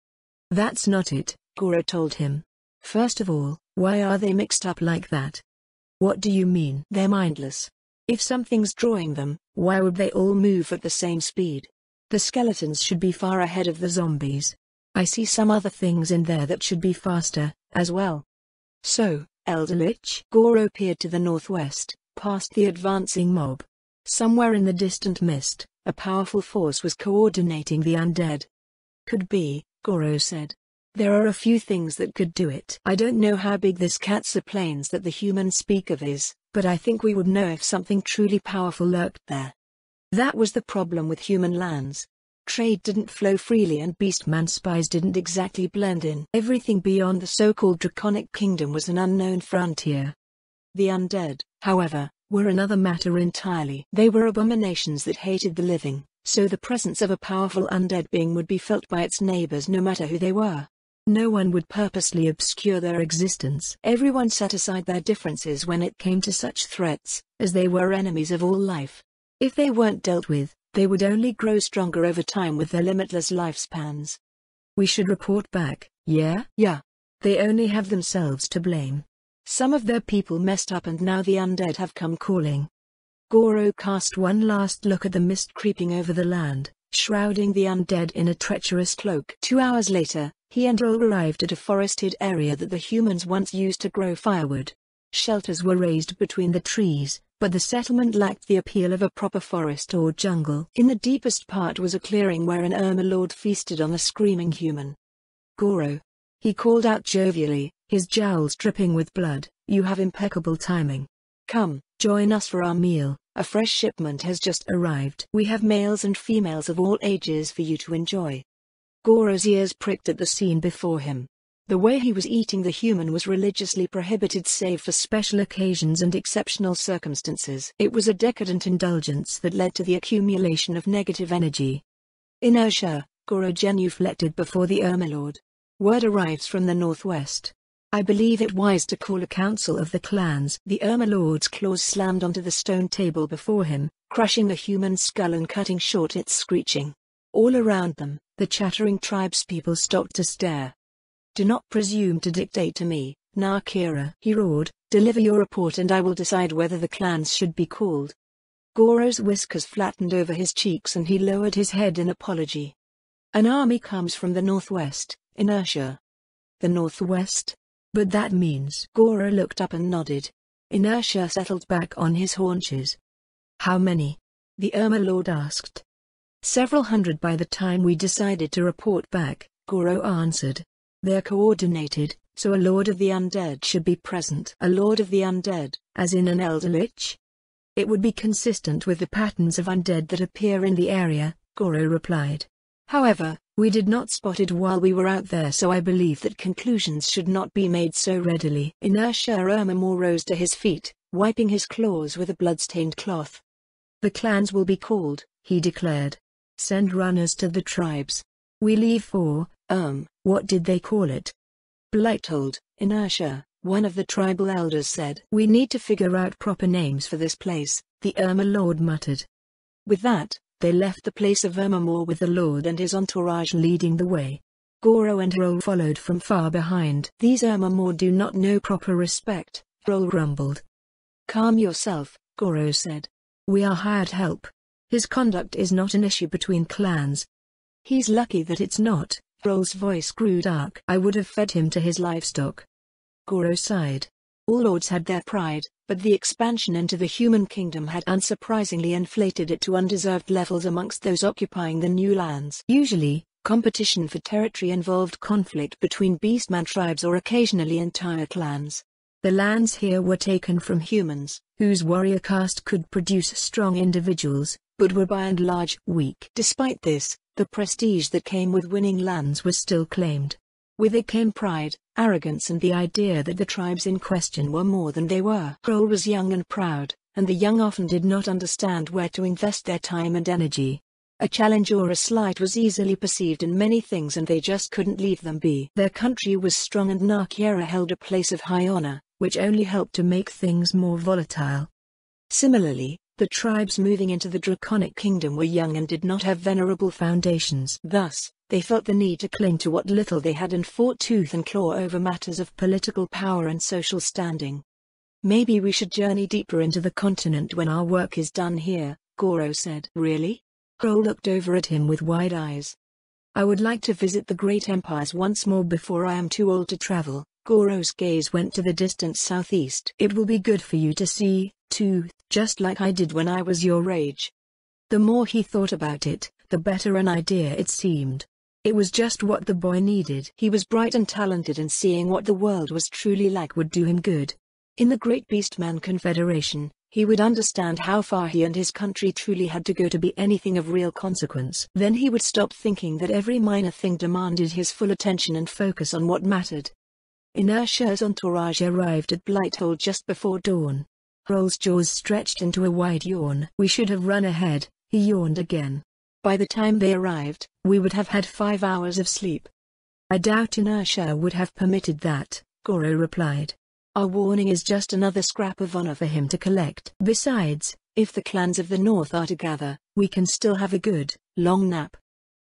"That's not it," Goro told him. "First of all, why are they mixed up like that?" "What do you mean?" "They're mindless. If something's drawing them, why would they all move at the same speed? The skeletons should be far ahead of the zombies. I see some other things in there that should be faster, as well." "So, Elder Lich?" Goro peered to the northwest, past the advancing mob. Somewhere in the distant mist, a powerful force was coordinating the undead. "Could be," Goro said. "There are a few things that could do it. I don't know how big this Katsa Plains that the humans speak of is, but I think we would know if something truly powerful lurked there." That was the problem with human lands. Trade didn't flow freely and beastman spies didn't exactly blend in. Everything beyond the so-called Draconic Kingdom was an unknown frontier. The undead, however, were another matter entirely. They were abominations that hated the living, so the presence of a powerful undead being would be felt by its neighbors no matter who they were. No one would purposely obscure their existence. Everyone set aside their differences when it came to such threats, as they were enemies of all life. If they weren't dealt with, they would only grow stronger over time with their limitless lifespans. "We should report back, yeah?" "Yeah. They only have themselves to blame. Some of their people messed up and now the undead have come calling." Goro cast one last look at the mist creeping over the land, shrouding the undead in a treacherous cloak. 2 hours later, he and Roll arrived at a forested area that the humans once used to grow firewood. Shelters were raised between the trees, but the settlement lacked the appeal of a proper forest or jungle. In the deepest part was a clearing where an Overlord feasted on a screaming human. "Goro," he called out jovially, his jowls dripping with blood, "you have impeccable timing. Come, join us for our meal. A fresh shipment has just arrived. We have males and females of all ages for you to enjoy." Goro's ears pricked at the scene before him. The way he was eating the human was religiously prohibited save for special occasions and exceptional circumstances. It was a decadent indulgence that led to the accumulation of negative energy. "Inertia," Goro genuflected before the Overlord. "Word arrives from the northwest. I believe it wise to call a council of the clans." The Overlord's claws slammed onto the stone table before him, crushing the human skull and cutting short its screeching. All around them, the chattering tribespeople stopped to stare. "Do not presume to dictate to me, Nakira," he roared. "Deliver your report and I will decide whether the clans should be called." Goro's whiskers flattened over his cheeks and he lowered his head in apology. "An army comes from the northwest, Inertia." "The northwest? But that means..." Goro looked up and nodded. Inertia settled back on his haunches. "How many?" the Overlord asked. "Several hundred by the time we decided to report back," Goro answered. "They're coordinated, so a Lord of the Undead should be present." "A Lord of the Undead, as in an Elder Lich?" "It would be consistent with the patterns of undead that appear in the area," Goro replied. "However, we did not spot it while we were out there, so I believe that conclusions should not be made so readily." Inertia Ermamore rose to his feet, wiping his claws with a blood-stained cloth. "The clans will be called," he declared. "Send runners to the tribes. We leave for, what did they call it?" "Blighthold, Inertia," one of the tribal elders said. "We need to figure out proper names for this place," the Overlord muttered. With that, they left the place of Ermamore with the Lord and his entourage leading the way. Goro and Roll followed from far behind. "These Ermamore do not know proper respect," Roll grumbled. "Calm yourself," Goro said. "We are hired help. His conduct is not an issue between clans." "He's lucky that it's not." Roll's voice grew dark. "I would have fed him to his livestock." Goro sighed. All lords had their pride, but the expansion into the human kingdom had unsurprisingly inflated it to undeserved levels amongst those occupying the new lands. Usually, competition for territory involved conflict between beastman tribes or occasionally entire clans. The lands here were taken from humans, whose warrior caste could produce strong individuals, but were by and large weak. Despite this, the prestige that came with winning lands was still claimed. With it came pride, arrogance and the idea that the tribes in question were more than they were. Roll was young and proud, and the young often did not understand where to invest their time and energy. A challenge or a slight was easily perceived in many things and they just couldn't leave them be. Their country was strong and Narkira held a place of high honor, which only helped to make things more volatile. Similarly, the tribes moving into the Draconic Kingdom were young and did not have venerable foundations. Thus, they felt the need to cling to what little they had and fought tooth and claw over matters of political power and social standing. Maybe we should journey deeper into the continent when our work is done here, Goro said. Really? Hrol looked over at him with wide eyes. I would like to visit the great empires once more before I am too old to travel. Goro's gaze went to the distant southeast. It will be good for you to see, too, just like I did when I was your age. The more he thought about it, the better an idea it seemed. It was just what the boy needed. He was bright and talented and seeing what the world was truly like would do him good. In the Great Beastman Confederation, he would understand how far he and his country truly had to go to be anything of real consequence. Then he would stop thinking that every minor thing demanded his full attention and focus on what mattered. Inertia's entourage arrived at Blighthold just before dawn. Hrol's jaws stretched into a wide yawn. We should have run ahead, he yawned again. By the time they arrived, we would have had 5 hours of sleep. I doubt Inertia would have permitted that, Goro replied. Our warning is just another scrap of honor for him to collect. Besides, if the clans of the north are to gather, we can still have a good, long nap.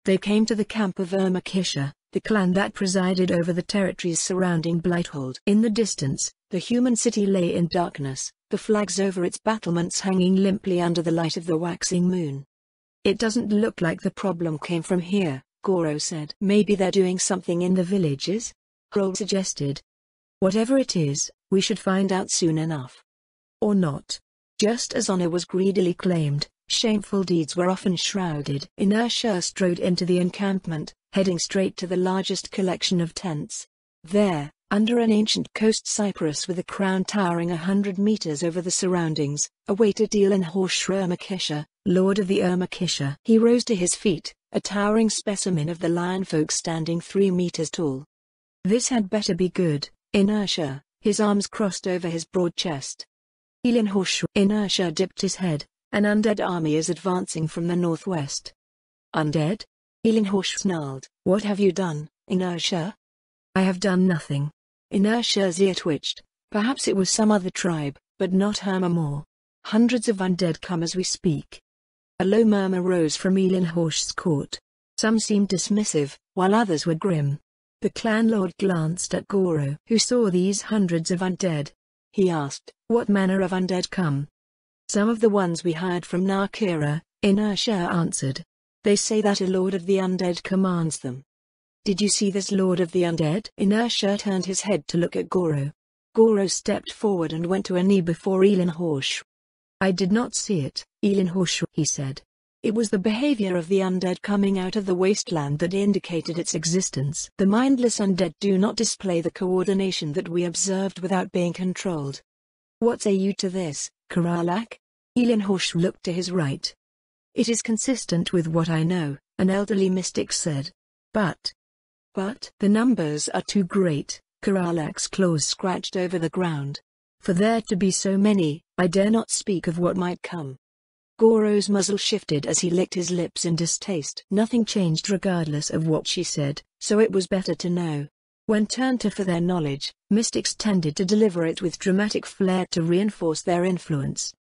They came to the camp of Irmakisha, the clan that presided over the territories surrounding Blighthold. In the distance, the human city lay in darkness, the flags over its battlements hanging limply under the light of the waxing moon. It doesn't look like the problem came from here, Goro said. Maybe they're doing something in the villages? Hrol suggested. Whatever it is, we should find out soon enough. Or not. Just as honor was greedily claimed, shameful deeds were often shrouded. Inertia strode into the encampment, heading straight to the largest collection of tents. There, under an ancient coast cypress with a crown towering 100 meters over the surroundings, awaited Elenhorsh Irmakisha, Lord of the Irmakisha. He rose to his feet, a towering specimen of the lionfolk standing 3 meters tall. This had better be good. Inertia, his arms crossed over his broad chest. Elenhorsh. Inertia dipped his head. An undead army is advancing from the northwest. Undead? Elenhorsh snarled. What have you done, Inertia? I have done nothing. Inertia's ear twitched. Perhaps it was some other tribe, but not Hermamore. Hundreds of undead come as we speak. A low murmur rose from Elenhorsh's court. Some seemed dismissive, while others were grim. The clan lord glanced at Goro. Who saw these hundreds of undead? He asked. What manner of undead come? Some of the ones we hired from Narkira, Inertia answered. They say that a lord of the undead commands them. Did you see this lord of the undead? Inertia turned his head to look at Goro. Goro stepped forward and went to a knee before Elenhorsh. I did not see it, Elenhorsh, he said. It was the behavior of the undead coming out of the wasteland that indicated its existence. The mindless undead do not display the coordination that we observed without being controlled. What say you to this, Karalak? Elenhorsh looked to his right. It is consistent with what I know, an elderly mystic said. But the numbers are too great. Karalak's claws scratched over the ground. For there to be so many, I dare not speak of what might come. Goro's muzzle shifted as he licked his lips in distaste. Nothing changed regardless of what she said, so it was better to know. When turned to for their knowledge, mystics tended to deliver it with dramatic flair to reinforce their influence.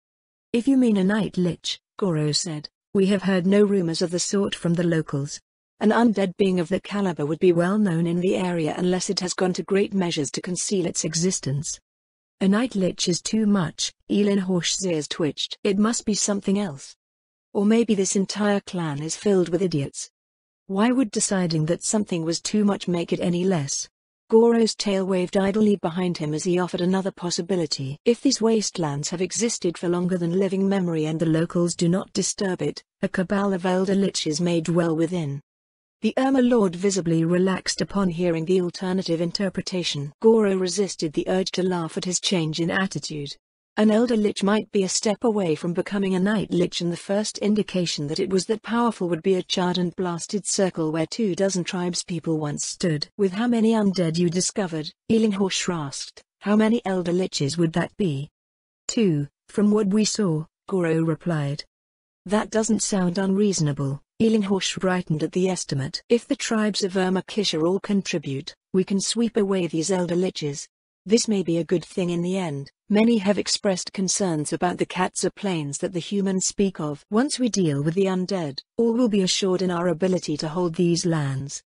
If you mean a night lich, Goro said, we have heard no rumors of the sort from the locals. An undead being of that caliber would be well known in the area unless it has gone to great measures to conceal its existence. A night lich is too much, Elenhorsh's ears twitched. It must be something else. Or maybe this entire clan is filled with idiots. Why would deciding that something was too much make it any less? Goro's tail waved idly behind him as he offered another possibility. If these wastelands have existed for longer than living memory and the locals do not disturb it, a cabal of elder liches may dwell within. The Overlord visibly relaxed upon hearing the alternative interpretation. Goro resisted the urge to laugh at his change in attitude. An elder lich might be a step away from becoming a night lich, and the first indication that it was that powerful would be a charred and blasted circle where 24 tribespeople once stood. With how many undead you discovered, Elenhorsh asked, how many elder liches would that be? 2, from what we saw, Goro replied. That doesn't sound unreasonable, Elenhorsch brightened at the estimate. If the tribes of Irmakisha all contribute, we can sweep away these elder liches. This may be a good thing in the end. Many have expressed concerns about the Katsa plains that the humans speak of. Once we deal with the undead, all will be assured in our ability to hold these lands.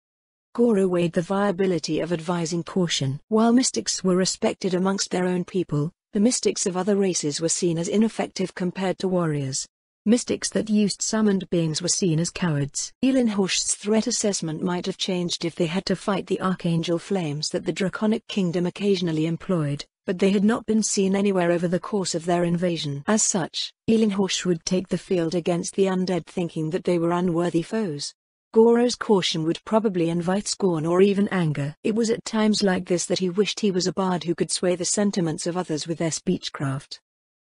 Goro weighed the viability of advising caution. While mystics were respected amongst their own people, the mystics of other races were seen as ineffective compared to warriors. Mystics that used summoned beings were seen as cowards. Elenhorsch's threat assessment might have changed if they had to fight the archangel flames that the Draconic Kingdom occasionally employed, but they had not been seen anywhere over the course of their invasion. As such, Elenhorsch would take the field against the undead thinking that they were unworthy foes. Goro's caution would probably invite scorn or even anger. It was at times like this that he wished he was a bard who could sway the sentiments of others with their speechcraft.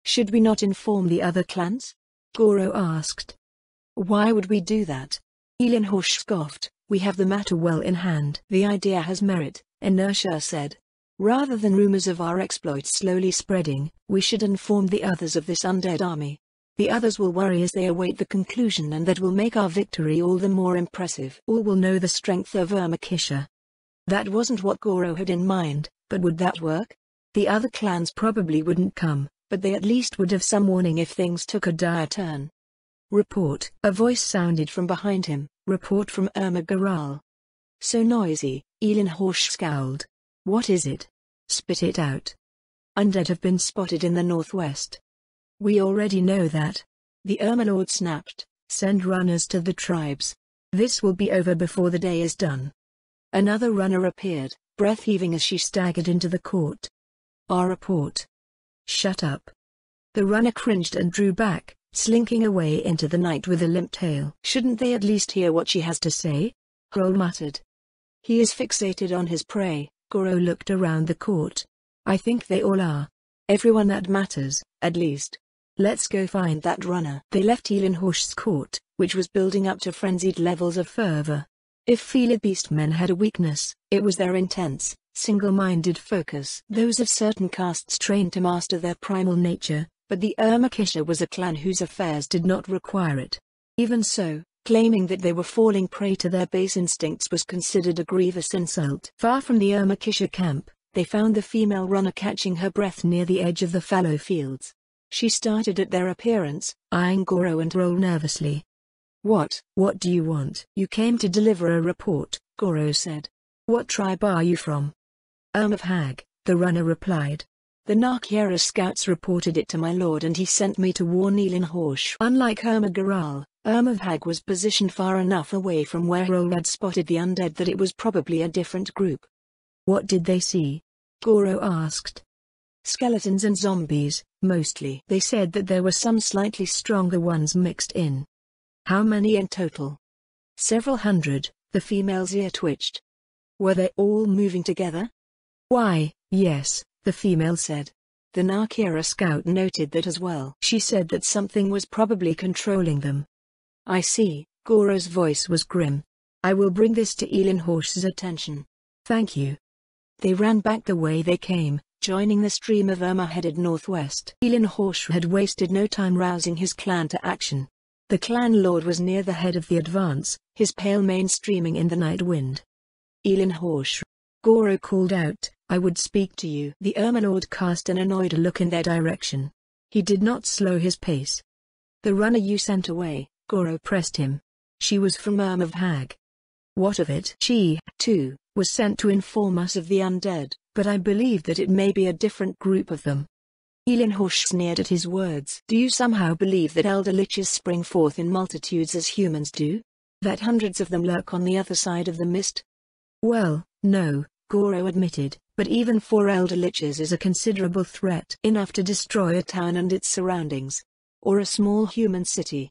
Should we not inform the other clans? Goro asked. Why would we do that? Elenhorsch scoffed. We have the matter well in hand. The idea has merit, Inertia said. Rather than rumors of our exploits slowly spreading, we should inform the others of this undead army. The others will worry as they await the conclusion, and that will make our victory all the more impressive. All will know the strength of Irmakisha. That wasn't what Goro had in mind, but would that work? The other clans probably wouldn't come, but they at least would have some warning if things took a dire turn. Report. A voice sounded from behind him. Report from Erma-Garal. So noisy, Elenhorsch scowled. What is it? Spit it out. Undead have been spotted in the northwest. We already know that. The Overlord snapped. Send runners to the tribes. This will be over before the day is done. Another runner appeared, breath heaving as she staggered into the court. Our report. Shut up. The runner cringed and drew back, slinking away into the night with a limp tail. Shouldn't they at least hear what she has to say? Hrol muttered. He is fixated on his prey. Goro looked around the court. I think they all are. Everyone that matters, at least. Let's go find that runner. They left Elenhorsch's court, which was building up to frenzied levels of fervor. If Fila Beastmen had a weakness, it was their intense, single-minded focus. Those of certain castes trained to master their primal nature, but the Irmakisha was a clan whose affairs did not require it. Even so, claiming that they were falling prey to their base instincts was considered a grievous insult. Far from the Irmakisha camp, they found the female runner catching her breath near the edge of the fallow fields. She started at their appearance, eyeing Goro and Hrol nervously. What do you want? You came to deliver a report, Goro said. What tribe are you from? of Hag, the runner replied. The Narkiera scouts reported it to my lord and he sent me to warn Elenhorsch. Unlike Erma-Garal, of Hag was positioned far enough away from where Hrol had spotted the undead that it was probably a different group. What did they see? Goro asked. Skeletons and zombies, mostly. They said that there were some slightly stronger ones mixed in. How many in total? Several hundred, the female's ear twitched. Were they all moving together? Why, yes, the female said. The Narkiera scout noted that as well. She said that something was probably controlling them. I see, Goro's voice was grim. I will bring this to Elenhorsch's attention. Thank you. They ran back the way they came, joining the stream of Irma headed northwest. Elenhorsch had wasted no time rousing his clan to action. The clan lord was near the head of the advance, his pale mane streaming in the night wind. Elenhorsch. Goro called out, I would speak to you. The Overlord cast an annoyed look in their direction. He did not slow his pace. The runner you sent away, Goro pressed him. She was from of Hag. What of it? She, too, was sent to inform us of the undead, but I believe that it may be a different group of them. Elenhorsch sneered at his words. Do you somehow believe that elder liches spring forth in multitudes as humans do? That hundreds of them lurk on the other side of the mist? Well, no, Goro admitted, but even 4 elder liches is a considerable threat. Enough to destroy a town and its surroundings. Or a small human city.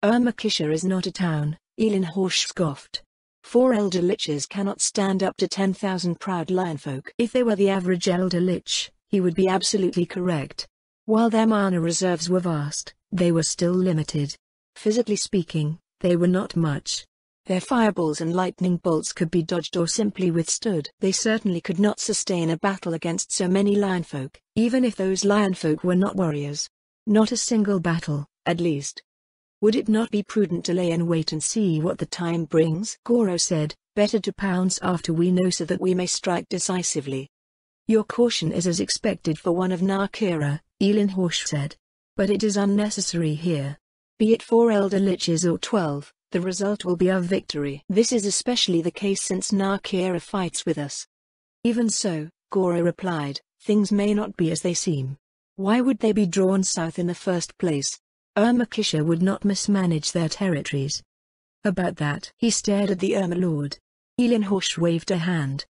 Irmakisha is not a town, Elenhorsch scoffed. 4 elder liches cannot stand up to 10,000 proud lionfolk. If they were the average elder lich, he would be absolutely correct. While their mana reserves were vast, they were still limited. Physically speaking, they were not much. Their fireballs and lightning bolts could be dodged or simply withstood. They certainly could not sustain a battle against so many lionfolk, even if those lionfolk were not warriors. Not a single battle, at least. Would it not be prudent to lay in wait and see what the time brings? Goro said, better to pounce after we know so that we may strike decisively. Your caution is as expected for one of Nakira, Elinhorsh said. But it is unnecessary here. Be it 4 elder liches or 12, the result will be our victory. This is especially the case since Nakira fights with us. Even so, Goro replied, things may not be as they seem. Why would they be drawn south in the first place? Urmakisha would not mismanage their territories. About that. He stared at the Overlord. Elinhorsh waved a hand.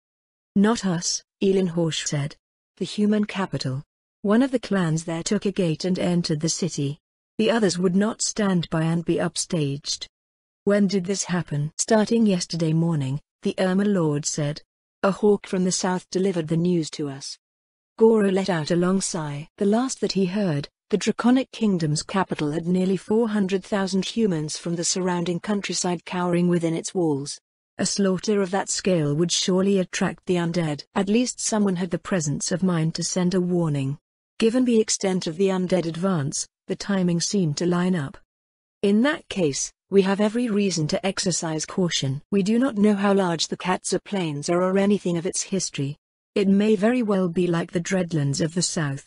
Not us, Elinhorsh said. The human capital. One of the clans there took a gate and entered the city. The others would not stand by and be upstaged. When did this happen? Starting yesterday morning, the Overlord said. A hawk from the south delivered the news to us. Goro let out a long sigh. The last that he heard, the Draconic Kingdom's capital had nearly 400,000 humans from the surrounding countryside cowering within its walls. A slaughter of that scale would surely attract the undead. At least someone had the presence of mind to send a warning. Given the extent of the undead advance, the timing seemed to line up. In that case, we have every reason to exercise caution. We do not know how large the Katsa Plains are or anything of its history. It may very well be like the Dreadlands of the south.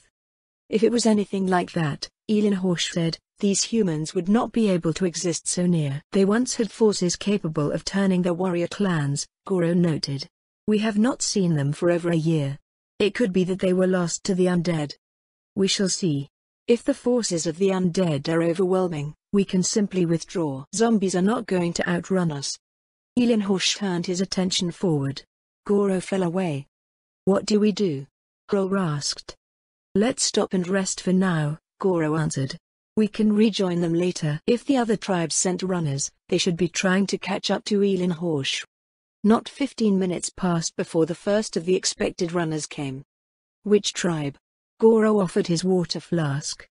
If it was anything like that, Elinhorsh said, these humans would not be able to exist so near. They once had forces capable of turning their warrior clans, Goro noted. We have not seen them for over a year. It could be that they were lost to the undead. We shall see. If the forces of the undead are overwhelming, we can simply withdraw. Zombies are not going to outrun us. Elinhorsh turned his attention forward. Goro fell away. What do we do? Goro asked. Let's stop and rest for now, Goro answered. We can rejoin them later. If the other tribes sent runners, they should be trying to catch up to Elinhorsh. Not 15 minutes passed before the first of the expected runners came. Which tribe? Goro offered his water flask.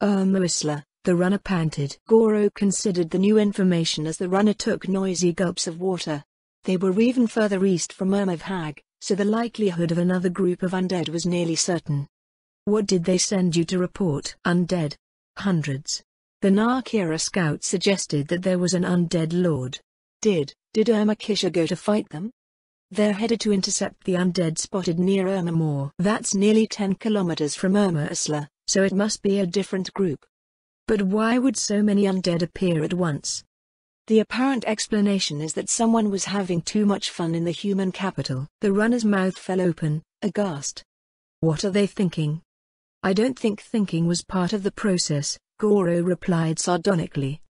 Isla, the runner panted. Goro considered the new information as the runner took noisy gulps of water. They were even further east from Hag, so the likelihood of another group of undead was nearly certain. What did they send you to report? Undead. Hundreds. The Nakira scout suggested that there was an undead lord. Did Urmakisha go to fight them? They're headed to intercept the undead spotted near Moor. That's nearly 10 kilometers from Isla, so it must be a different group. But why would so many undead appear at once? The apparent explanation is that someone was having too much fun in the human capital. The runner's mouth fell open, aghast. What are they thinking? I don't think thinking was part of the process, Goro replied sardonically.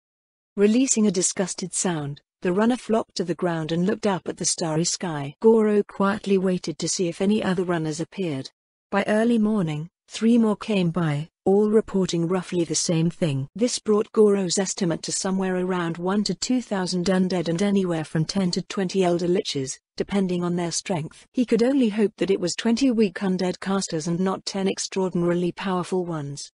Releasing a disgusted sound, the runner flopped to the ground and looked up at the starry sky. Goro quietly waited to see if any other runners appeared. By early morning, 3 more came by, all reporting roughly the same thing. This brought Goro's estimate to somewhere around 1 to 2,000 undead and anywhere from 10 to 20 elder liches, depending on their strength. He could only hope that it was 20 weak undead casters and not 10 extraordinarily powerful ones.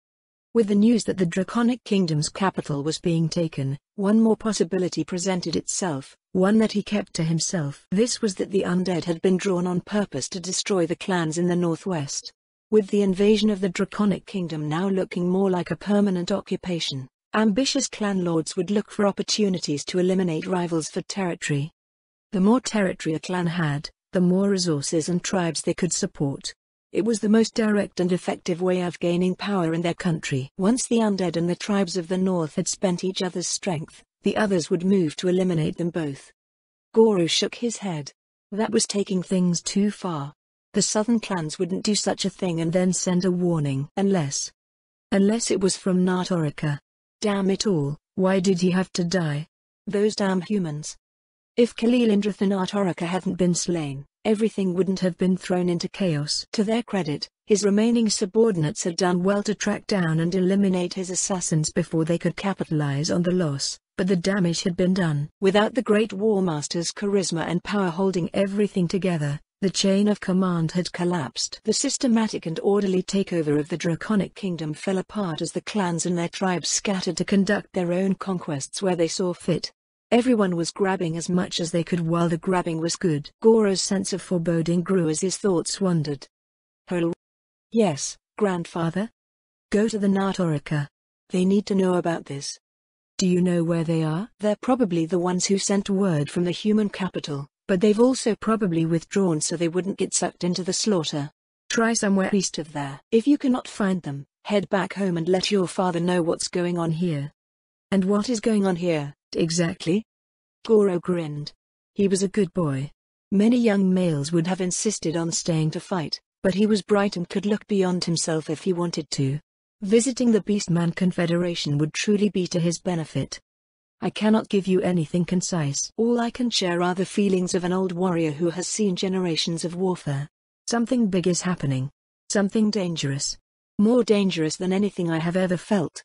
With the news that the Draconic Kingdom's capital was being taken, one more possibility presented itself, one that he kept to himself. This was that the undead had been drawn on purpose to destroy the clans in the northwest. With the invasion of the Draconic Kingdom now looking more like a permanent occupation, ambitious clan lords would look for opportunities to eliminate rivals for territory. The more territory a clan had, the more resources and tribes they could support. It was the most direct and effective way of gaining power in their country. Once the undead and the tribes of the north had spent each other's strength, the others would move to eliminate them both. Goro shook his head. That was taking things too far. The southern clans wouldn't do such a thing and then send a warning. Unless it was from Natorika. Damn it all, why did he have to die? Those damn humans. If Kalilindrath and Natorika hadn't been slain, everything wouldn't have been thrown into chaos. To their credit, his remaining subordinates had done well to track down and eliminate his assassins before they could capitalize on the loss, but the damage had been done. Without the Great War Master's charisma and power holding everything together, the chain of command had collapsed. The systematic and orderly takeover of the Draconic Kingdom fell apart as the clans and their tribes scattered to conduct their own conquests where they saw fit. Everyone was grabbing as much as they could while the grabbing was good. Goro's sense of foreboding grew as his thoughts wandered. Hello? Yes, grandfather? Go to the Natorika. They need to know about this. Do you know where they are? They're probably the ones who sent word from the human capital, but they've also probably withdrawn so they wouldn't get sucked into the slaughter. Try somewhere east of there. If you cannot find them, head back home and let your father know what's going on here. And what is going on here, exactly? Goro grinned. He was a good boy. Many young males would have insisted on staying to fight, but he was bright and could look beyond himself if he wanted to. Visiting the Beastman Confederation would truly be to his benefit. I cannot give you anything concise. All I can share are the feelings of an old warrior who has seen generations of warfare. Something big is happening. Something dangerous. More dangerous than anything I have ever felt.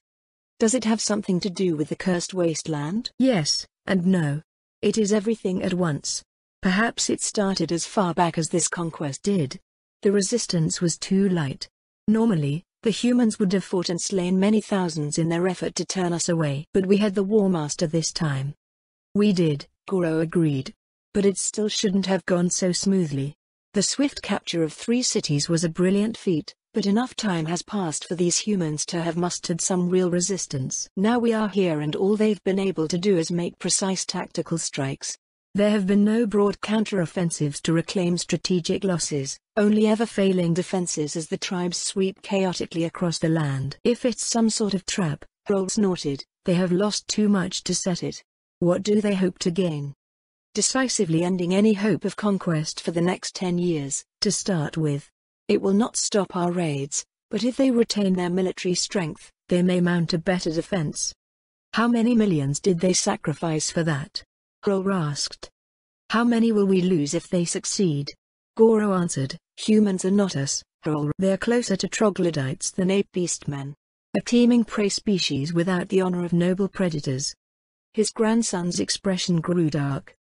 Does it have something to do with the cursed wasteland? Yes, and no. It is everything at once. Perhaps it started as far back as this conquest did. The resistance was too light. Normally, the humans would have fought and slain many thousands in their effort to turn us away. But we had the War Master this time. We did, Goro agreed. But it still shouldn't have gone so smoothly. The swift capture of 3 cities was a brilliant feat, but enough time has passed for these humans to have mustered some real resistance. Now we are here and all they've been able to do is make precise tactical strikes. There have been no broad counter-offensives to reclaim strategic losses, only ever-failing defenses as the tribes sweep chaotically across the land. If it's some sort of trap, Roll snorted, they have lost too much to set it. What do they hope to gain? Decisively ending any hope of conquest for the next 10 years, to start with. It will not stop our raids, but if they retain their military strength, they may mount a better defense. How many millions did they sacrifice for that? Roll asked. How many will we lose if they succeed? Goro answered, humans are not us, Roll. They're closer to troglodytes than ape beastmen. A teeming prey species without the honor of noble predators. His grandson's expression grew dark.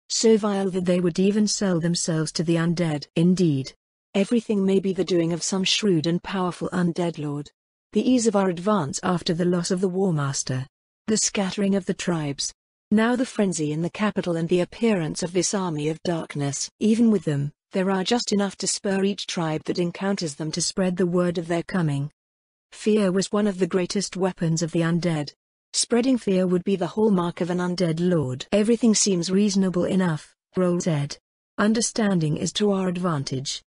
So vile that they would even sell themselves to the undead. Indeed. Everything may be the doing of some shrewd and powerful undead lord. The ease of our advance after the loss of the War Master. The scattering of the tribes. Now the frenzy in the capital and the appearance of this army of darkness. Even with them, there are just enough to spur each tribe that encounters them to spread the word of their coming. Fear was one of the greatest weapons of the undead. Spreading fear would be the hallmark of an undead lord. Everything seems reasonable enough, Roll said. Understanding is to our advantage.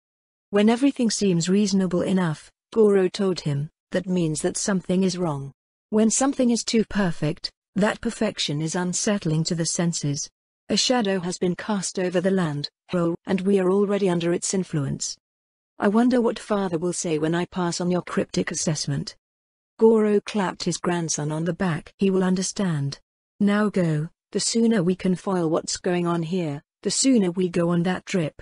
When everything seems reasonable enough, Goro told him, that means that something is wrong. When something is too perfect, that perfection is unsettling to the senses. A shadow has been cast over the land, Roll, and we are already under its influence. I wonder what father will say when I pass on your cryptic assessment. Goro clapped his grandson on the back. He will understand. Now go, the sooner we can foil what's going on here, the sooner we go on that trip.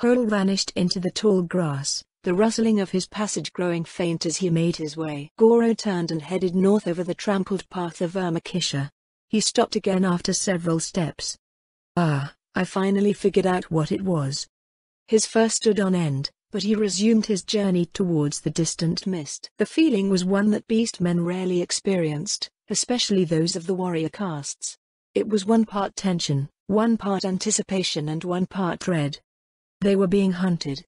Roll vanished into the tall grass, the rustling of his passage growing faint as he made his way. Goro turned and headed north over the trampled path of Vermikisha. He stopped again after several steps. Ah, I finally figured out what it was. His fur stood on end, but he resumed his journey towards the distant mist. The feeling was one that beastmen rarely experienced, especially those of the warrior castes. It was one part tension, one part anticipation and one part dread. They were being hunted.